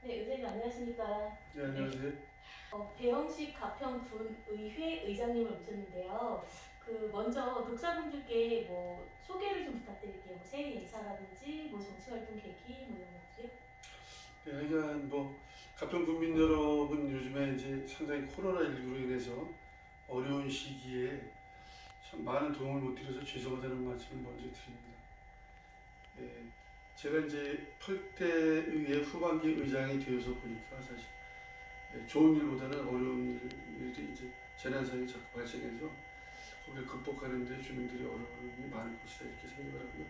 네, 의장님 안녕하십니까? 네, 안녕하세요. 배영식 가평군의회 의장님을 모셨는데요. 먼저 독자분들께 소개를 좀 부탁드릴게요. 새해 인사라든지 정치활동 계기 이런 것들요. 네, 하여간 가평 국민 여러분 요즘에 이제 상당히 코로나19로 인해서 어려운 시기에 참 많은 도움을 못 드려서 죄송하다는 말씀을 먼저 드립니다. 예, 제가 이제 8대 의회 후반기 의장이 되어서 보니까 사실 좋은 일보다는 어려운 일이 이제 재난상이 자꾸 발생해서 거기를 극복하는 데 주민들의 어려움이 많을 것이다 이렇게 생각을 하고요.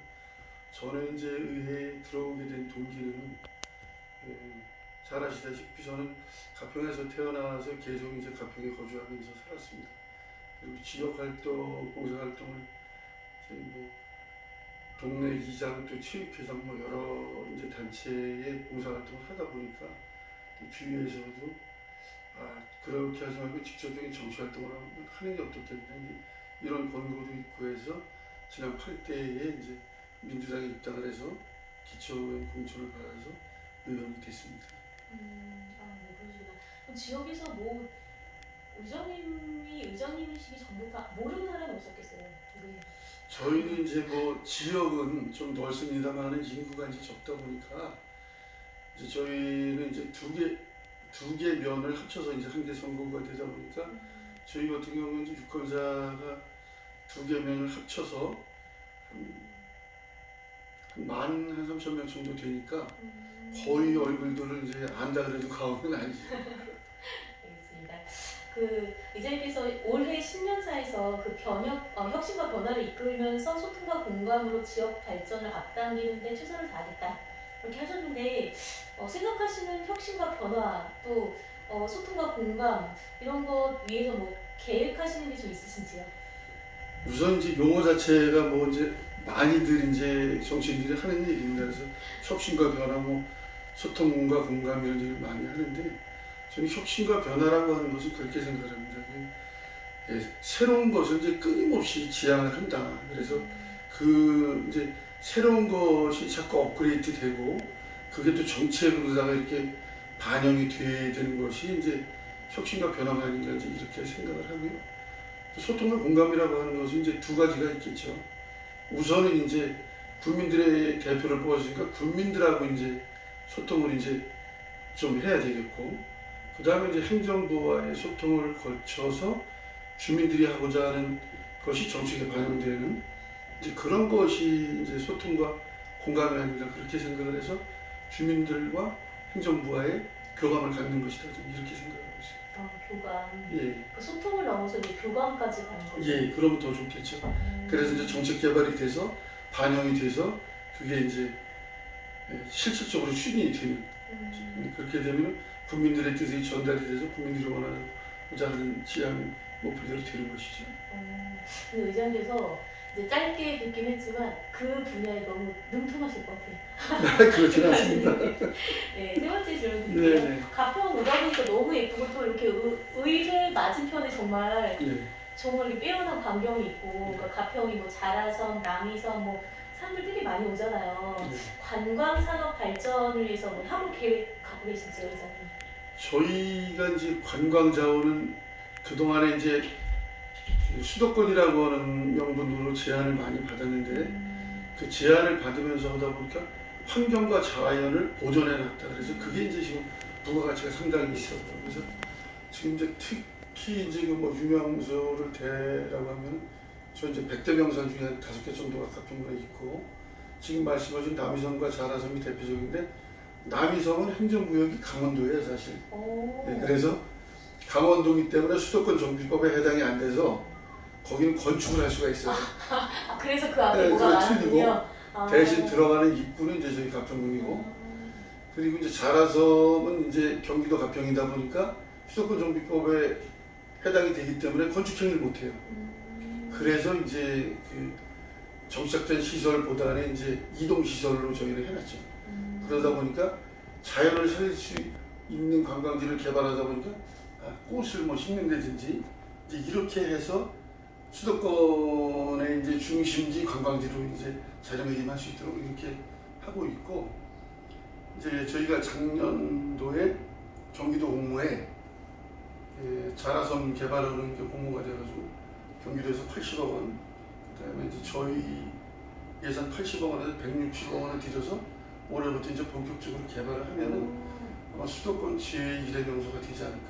저는 이제 의회에 들어오게 된 동기는 잘 아시다시피 저는 가평에서 태어나서 계속 이제 가평에 거주하면서 살았습니다. 그리고 지역활동, 봉사활동을 동네 이장 또 체육회장 여러 이제 단체의 봉사활동을 하다 보니까 주위에서도 그렇게 하지 말고 직접적인 정치활동을 하는 게 어떻겠냐 이런 권고도 있고 해서 지난 8대에 이제 민주당에 입당을 해서 기초의원 공천을 받아서 의원이 됐습니다. 네, 그러시구나. 그럼 지역에서 의장님이시기 전부터 모르는 사람이 없었겠어요? 저희는 이제 지역은 좀 넓습니다만 인구가 이제 적다 보니까 이제 저희는 이제 두 개 면을 합쳐서 이제 한 개 선거구가 되다 보니까 저희 같은 경우는 이제 유권자가 두 개 면을 합쳐서 한 3,000명 정도 되니까 거의 얼굴들을 이제 안다 그래도 과언은 아니죠. 알겠습니다. 의장님께서 올해 10년사에서 혁신과 변화를 이끌면서 소통과 공감으로 지역 발전을 앞당기는 데 최선을 다하겠다 이렇게 하셨는데 생각하시는 혁신과 변화 또 소통과 공감 이런 것 위해서 계획하시는 게 좀 있으신지요? 우선 이제 용어 자체가 이제 많이들 이제 정치인들이 하는 얘기입니다. 그래서 혁신과 변화, 소통과 공감 이런 얘기를 많이 하는데 저는 혁신과 변화라고 하는 것은 그렇게 생각합니다. 새로운 것을 이제 끊임없이 지향을 한다. 그래서 이제 새로운 것이 자꾸 업그레이드되고 그게 또 정책으로다가 이렇게 반영이 돼야 되는 것이 이제 혁신과 변화가 아닌가 이렇게 생각을 하고요. 소통과 공감이라고 하는 것은 이제 두 가지가 있겠죠. 우선은 이제 국민들의 대표를 뽑았으니까 국민들하고 이제 소통을 이제 좀 해야 되겠고, 그 다음에 이제 행정부와의 소통을 거쳐서 주민들이 하고자 하는 것이 정책에 반영되는 이제 그런 것이 이제 소통과 공감이 아닌가 그렇게 생각을 해서 주민들과 행정부와의 교감을 갖는 것이다 이렇게 생각하고 있습니다. 교감. 예. 소통을 넘어서 이제 교감까지 가는 거죠. 예, 그러면 더 좋겠죠. 그래서 이제 정책 개발이 돼서 반영이 돼서 그게 이제 실질적으로 추진이 되는 그렇게 되면 국민들의 뜻이 전달이 돼서 국민들이 원하고자 하는 지향 목표대로 되는 것이죠. 의장님께서 이제 짧게 듣긴 했지만 그 분야에 너무 능통하실 것 같아요. 그렇진 않습니다. 네, 세 번째 질문 드릴게요. 네. 가평 오다 보니까 너무 예쁘고 또 이렇게 의회 맞은편에 정말 이렇게 빼어난 광경이 있고 그러니까 가평이 자라섬, 남이섬 사람들 되게 많이 오잖아요. 관광 산업 발전을 위해서 향후 계획 갖고 계신지요, 의장님? 저희가 이제 관광 자원은 그동안에 이제 수도권이라고 하는 명분으로 제안을 많이 받았는데 그 제안을 받으면서 하다 보니까 환경과 자연을 보존해 놨다. 그래서 그게 이제 지금 부가가치가 상당히 있어요. 그래서 지금 이제 특히 이제 유명소를 대라고 하면 저 이제 100대 명산 중에 5개 정도가 가평군에 있고 지금 말씀하신 남이섬과 자라섬이 대표적인데 남이섬은 행정구역이 강원도예요 사실. 네, 그래서 강원도이기 때문에 수도권 정비법에 해당이 안 돼서 거기는 건축을 할 수가 있어요. 그래서 그 앞에 뭐가 많군요. 대신 들어가는 입구는 이제 저희 가평군이고 그리고 이제 자라섬은 이제 경기도 가평이다 보니까 수도권 정비법에 해당이 되기 때문에 건축행위를 못해요. 그래서 이제 정착된 시설보다는 이제 이동시설로 저희를 해놨죠. 그러다 보니까 자연을 살릴 수 있는 관광지를 개발하다 보니까 꽃을 심는다든지 이제 이렇게 해서 수도권의 이제 중심지 관광지로 이제 자리매김할 수 있도록 이렇게 하고 있고 이제 저희가 작년도에 경기도 옥모에 자라섬 개발하는 게 공모가 돼가지고 경기도에서 80억 원, 그다음에 이제 저희 예산 80억 원에서 160억 원을 들여서 올해부터 이제 본격적으로 개발을 하면은 아마 수도권 제1의 명소가 되지 않을까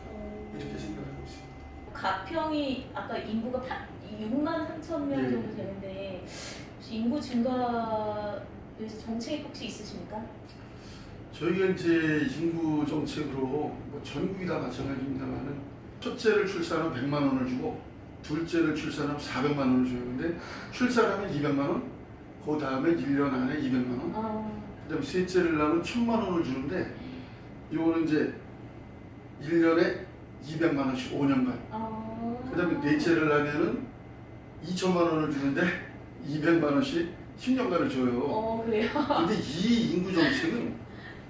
이렇게 생각하고 있습니다. 가평이 아까 인구가 6만 3천 명 정도 되는데 혹시 인구 증가에 대해서 정책이 혹시 있으십니까? 저희가 이제 인구 정책으로 뭐 전국이 다 마찬가지입니다만은 첫째를 출산하면 100만 원을 주고 둘째를 출산하면 400만 원을 줘요. 근데 출산하면 200만 원, 그 다음에 1년 안에 200만 원, 그 다음에 셋째를 낳으면 1000만 원을 주는데 이거는 이제 1년에 200만 원씩 5년간, 그 다음에 넷째를 하면은 2천만 원을 주는데 200만 원씩 10년간을 줘요. 그래요? 근데 이 인구 정책은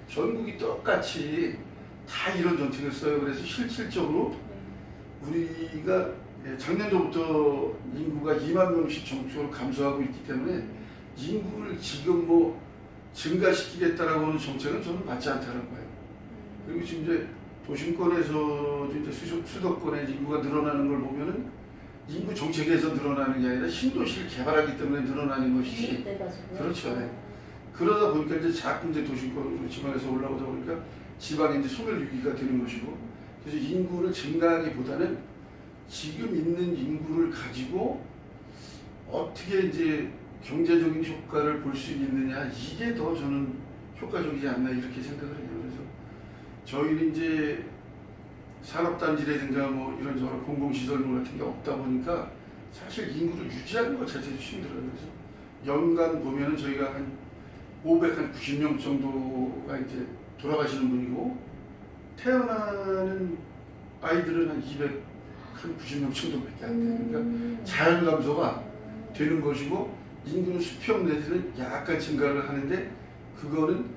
전국이 똑같이 다 이런 정책을 써요. 그래서 실질적으로 우리가 작년도부터 인구가 2만 명씩 전국적으로 감소하고 있기 때문에 인구를 지금 뭐 증가시키겠다라고 하는 정책은 저는 맞지 않다는 거예요. 그리고 지금 이제 도심권에서 이제 수도권의 인구가 늘어나는 걸 보면은 인구 정책에서 늘어나는 게 아니라 신도시를 개발하기 때문에 늘어나는 것이지. 그렇죠. 네. 그러다 보니까 이제 자꾸 이제 도심권으로 지방에서 올라오다 보니까 지방에 이제 소멸 위기가 되는 것이고, 그래서 인구를 증가하기보다는 지금 있는 인구를 가지고 어떻게 이제 경제적인 효과를 볼 수 있느냐, 이게 더 저는 효과적이지 않나 이렇게 생각을 해요. 그래서 저희는 이제 산업단지라든가 뭐 이런저런 공공시설물 같은 게 없다 보니까 사실 인구를 유지하는 것 자체도 힘들어요. 그래서 연간 보면은 저희가 한 590명 정도가 이제 돌아가시는 분이고, 태어나는 아이들은 한 290명 정도밖에 안 돼요. 그러니까 자연 감소가 되는 것이고, 인구는 수평 내지는 약간 증가를 하는데, 그거는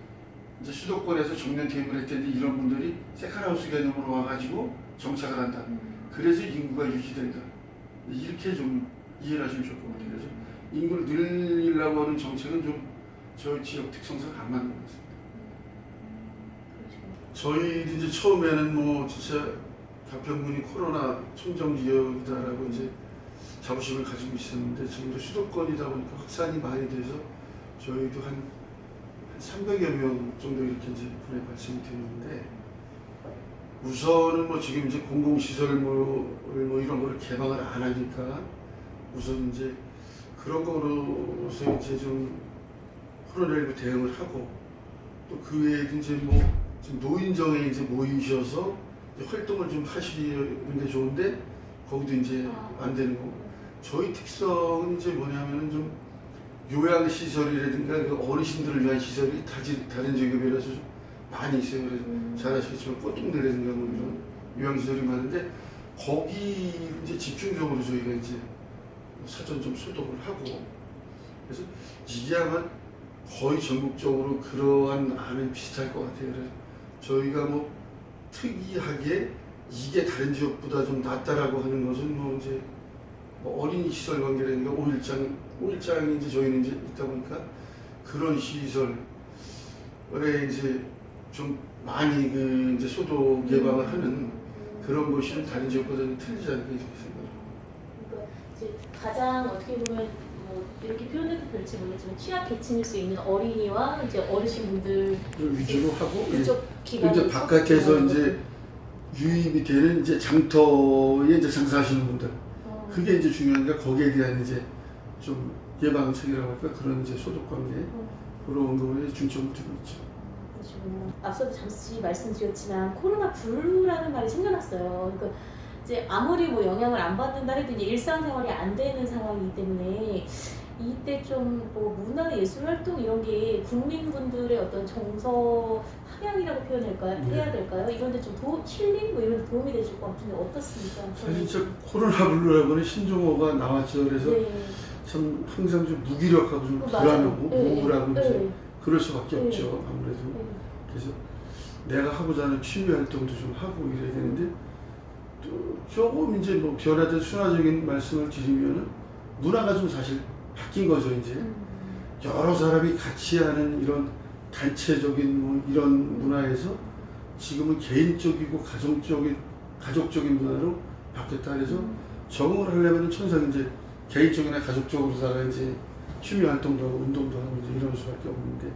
이제 수도권에서 정년 퇴임을 했는데 이런 분들이 세컨하우스 개념으로 와가지고 정착을 한다. 그래서 인구가 유지된다. 이렇게 좀 이해를 하시면 좋을 것 같아요. 그래서 인구를 늘리려고 하는 정책은 좀 저희 지역 특성상 안 맞는 것 같습니다. 저희도 이제 처음에는 뭐 진짜 가평군이 코로나 청정 지역이다라고 이제 자부심을 가지고 있었는데, 지금 이제 수도권이다 보니까 확산이 많이 돼서 저희도 한 300여 명 정도 이렇게 이제 분에 발생이 되는데, 우선은 뭐 지금 이제 공공시설물 뭐 이런 거를 개방을 안 하니까 우선 이제 그런 거로서 이제 좀 코로나19 대응을 하고, 또 그 외에도 이제 뭐 지금 노인정에 이제 모이셔서 이제 활동을 좀 하시는 게 좋은데 거기도 이제 안 되는 거고, 저희 특성은 이제 뭐냐면은 좀 요양시설이라든가 그 어르신들을 위한 시설이 다른 지역에 비해서 좀 많이 있어요. 그래서 잘 아시겠지만 꽃동네라든가 뭐 이런 요양시설이 많은데, 거기 이제 집중적으로 저희가 이제 사전 좀 소독을 하고, 그래서 이게 아마 거의 전국적으로 그러한 안은 비슷할 것 같아요. 그래서 저희가 뭐 특이하게 이게 다른 지역보다 좀 낫다라고 하는 것은 뭐 이제 뭐 어린이 시설 관계라든가 오일장이 이제 저희는 이제 있다 보니까 그런 시설에 이제 좀 많이 그 이제 소독 예방을 하는 그런 것이 다른 지역보다는 틀리지 않을까 이렇게 생각합니다. 그러니까 이제 가장 어떻게 보면 뭐 이렇게 표현해도 될지 모르겠지만 취약 계층일 수 있는 어린이와 이제 어르신분들 위주로 하고, 그쪽 기관에서 이제 바깥에서 이제 유입이 되는 이제 장터에 이제 장사하시는 분들, 그게 이제 중요하니까 거기에 대한 이제 좀 예방책이라고 할까, 그런 이제 소독 관계 그런 거에 중점을 두고 있죠. 그렇죠. 앞서도 잠시 말씀드렸지만 코로나 블루라는 말이 생겨났어요. 그러니까 이제 아무리 뭐 영향을 안 받는다 해도 이제 일상생활이 안 되는 상황이기 때문에 이때 좀 뭐 문화 예술 활동 이런 게 국민분들의 어떤 정서 함양이라고 해야 될까요? 이런데 좀 힐링 뭐 이런 데 도움이 되실 것 같은데 어떻습니까? 사실 진짜 코로나 블루라고는 신종어가 나왔죠. 그래서 참 항상 좀 무기력하고 좀 불안하고 우울하고 그럴 수밖에 없죠. 아무래도. 그래서 내가 하고자 하는 취미 활동도 좀 하고 이래야 되는데, 또 조금 이제 뭐 변화된 순화적인 말씀을 드리면은 문화가 좀 사실 바뀐 거죠. 이제 여러 사람이 같이 하는 이런 단체적인 뭐 이런 문화에서 지금은 개인적이고 가족적인 문화로 바뀌었다. 그래서 적응을 하려면 천상 이제 개인적이나 가족적으로다가 이제 취미 활동도 하고 운동도 하고 이제 이런 수밖에 없는데,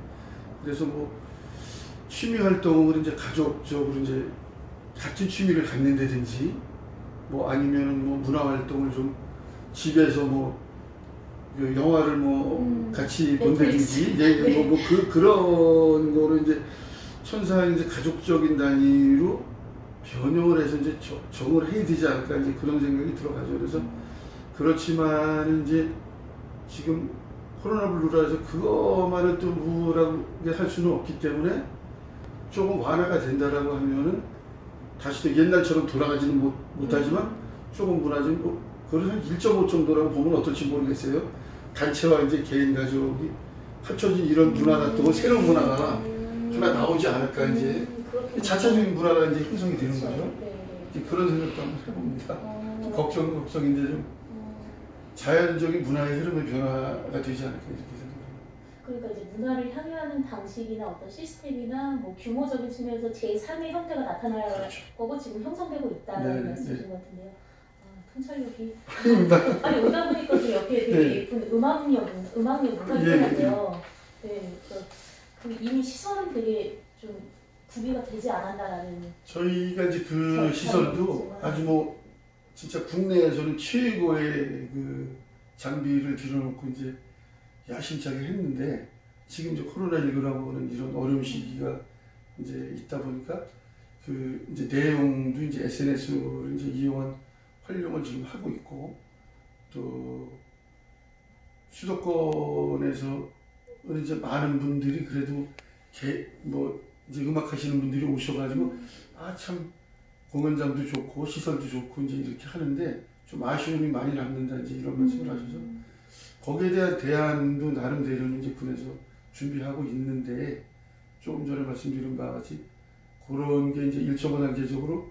그래서 뭐 취미 활동을 이제 가족적으로 이제 같은 취미를 갖는다든지 뭐 아니면은 뭐 문화 활동을 좀 집에서 뭐 영화를 뭐 같이 본다든지 그런 거를 이제 천상 이제 가족적인 단위로 변형을 해서 이제 적응을 해야 되지 않을까 이제 그런 생각이 들어가죠. 그래서 그렇지만 이제 지금 코로나 블루라서 그것만을 또 우울하게 할 수는 없기 때문에 조금 완화가 된다라고 하면은 다시 또 옛날처럼 돌아가지는 못하지만 조금 무너진 그걸 한 1.5 정도라고 보면 어떨지 모르겠어요. 단체와 이제 개인 가족이 합쳐진 이런 문화가 또 새로운 문화가 하나 나오지 않을까 이제 자체적인 문화가 이제 형성이 되는 거죠. 이제 그런 생각도 한번 해봅니다. 걱정인데 좀 자연적인 문화의 흐름의 변화가 되지 않을까 이렇게 생각합니다. 그러니까 이제 문화를 향유하는 방식이나 어떤 시스템이나 뭐 규모적인 측면에서 제3의 형태가 나타날 그렇죠. 거고 지금 형성되고 있다는 말씀이신 것 같은데요. 통찰력이 아니 오다 보니까 그 옆에 되게 예쁜 음악역 문화가 있더라고요. 네, 그 이미 시설은 되게 좀 구비가 되지 않았다라는. 저희가 이제 그 시설도 아주 뭐 진짜 국내에서는 최고의 그 장비를 들여놓고 이제 야심차게 했는데, 지금 이제 코로나19라고 하는 이런 어려운 시기가 이제 있다 보니까 그 이제 내용도 이제 SNS를 이제 이용한 활용을 지금 하고 있고, 또 수도권에서 이제 많은 분들이 그래도 뭐 이제 음악 하시는 분들이 오셔가지고 참 공연장도 좋고 시설도 좋고 이제 이렇게 하는데 좀 아쉬움이 많이 남는다 이제 이런 말씀을 하셔서 거기에 대한 대안도 나름대로는 이제 군에서 준비하고 있는데, 조금 전에 말씀드린 바와 같이 그런 게 이제 1.5단계적으로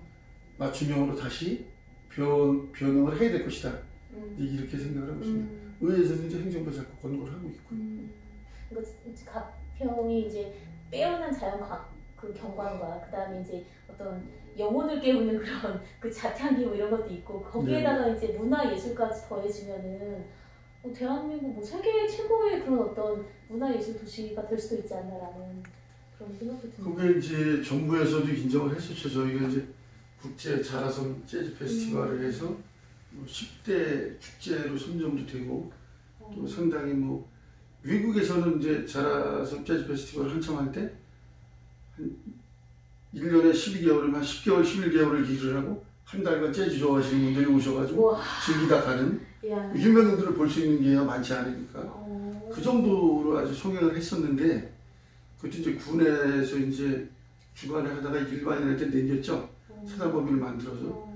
맞춤형으로 다시 변형을 해야 될 것이다. 이렇게 생각을 하고 있습니다. 의회에서는 이제 행정부 자꾸 권고를 하고 있고요. 그러니까 가평이 이제 빼어난 그 경관과 그다음에 이제 어떤 영혼을 깨우는 그런 그 자탕기 뭐 이런 것도 있고, 거기에다가 이제 문화 예술까지 더해지면은 대한민국 뭐 세계 최고의 그런 어떤 문화 예술 도시가 될 수도 있지 않나라는 그런 생각도 듭니다. 그게 이제 정부에서도 인정을 했었죠. 저희가 이제 국제 자라섬 재즈 페스티벌을 해서 뭐 10대 축제로 선정도 되고, 또 상당히 뭐 미국에서는 이제 자라섬 재즈 페스티벌을 한참 할 때 한 1년에 12개월이면 한 10개월, 11개월을 일을 하고 한 달간 재즈 좋아하시는 분들이 오셔가지고 즐기다 가는 유명인들을 볼 수 있는 기회가 많지 않으니까 그 정도로 아주 성행을 했었는데, 그때 이제 군에서 이제 주관을 하다가 일반인한테 내겼죠. 사단법인을 만들어서.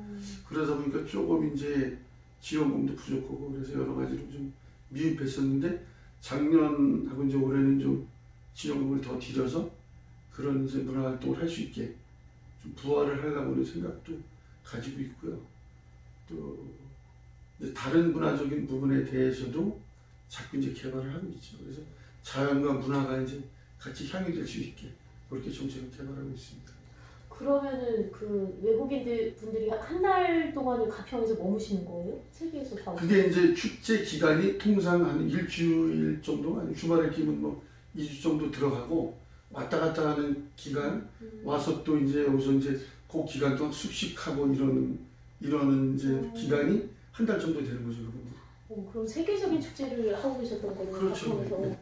그러다 보니까 조금 이제 지원금도 부족하고 그래서 여러 가지로 좀 미흡했었는데, 작년하고 이제 올해는 좀 지원금을 더 들여서 그런 이제 문화활동을 할 수 있게 좀 부활을 하려고 하는 생각도 가지고 있고요. 또 이제 다른 문화적인 부분에 대해서도 자꾸 이제 개발을 하고 있죠. 그래서 자연과 문화가 이제 같이 향유될 수 있게 그렇게 정책을 개발하고 있습니다. 그러면은 그 외국인들 분들이 한 달 동안을 가평에서 머무시는 거예요? 세계에서 다. 그게 이제 축제 기간이 통상 한 일주일 정도, 아니 주말에 끼면 뭐 2주 정도 들어가고 왔다 갔다 하는 기간 와서 또 이제 여기서 이제 그 기간 동안 숙식하고 이러는 이제 기간이 한 달 정도 되는 거죠, 그분들. 그럼 세계적인 축제를 하고 계셨던 거네요. 그렇죠. 가평에서.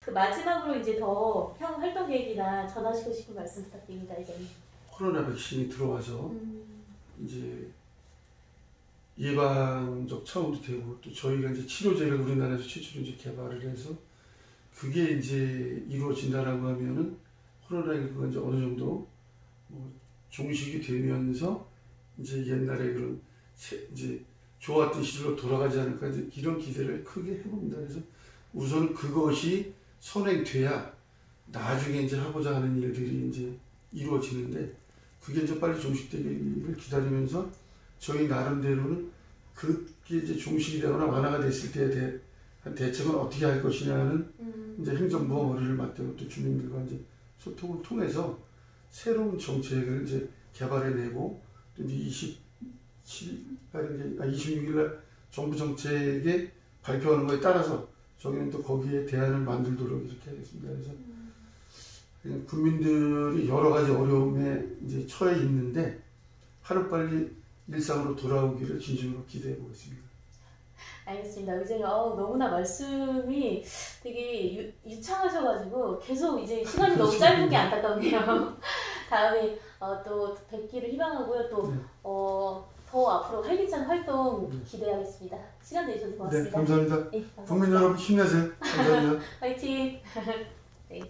그 마지막으로 이제 더 향후 활동 계획이나 전하시고 싶은 말씀 부탁드립니다. 이제 코로나 백신이 들어와서 이제 예방적 차원도 되고, 또 저희가 이제 치료제를 우리나라에서 최초로 이제 개발을 해서 그게 이제 이루어진다라고 하면은 코로나19가 이제 어느 정도 뭐 종식이 되면서 이제 옛날에 그런 이제 좋았던 시절로 돌아가지 않을까 이제 이런 기대를 크게 해봅니다. 그래서 우선 그것이 선행돼야 나중에 이제 하고자 하는 일들이 이제 이루어지는데, 그게 이제 빨리 종식되기를 기다리면서 저희 나름대로는 그게 이제 종식이 되거나 완화가 됐을 때에 대한 대책은 어떻게 할 것이냐는 이제 행정부가 머리를 맞대고 또 주민들과 이제 소통을 통해서 새로운 정책을 이제 개발해내고 또 이제 26일 날 정부 정책에 발표하는 거에 따라서 저희는 또 거기에 대안을 만들도록 이렇게 하겠습니다. 그래서 그냥 국민들이 여러 가지 어려움에 이제 처해 있는데 하루빨리 일상으로 돌아오기를 진심으로 기대해 보겠습니다. 알겠습니다. 의장님, 너무나 말씀이 되게 유창하셔가지고 계속 이제 시간이 너무 짧은 게 안타깝네요. 다음에 또 뵙기를 희망하고요. 또 네. 더 앞으로 활기찬 활동 기대하겠습니다. 시간 내주셔서 고맙습니다. 네, 감사합니다. 네, 감사합니다. 국민 여러분 힘내세요. 감사합니다. 화이팅! 네.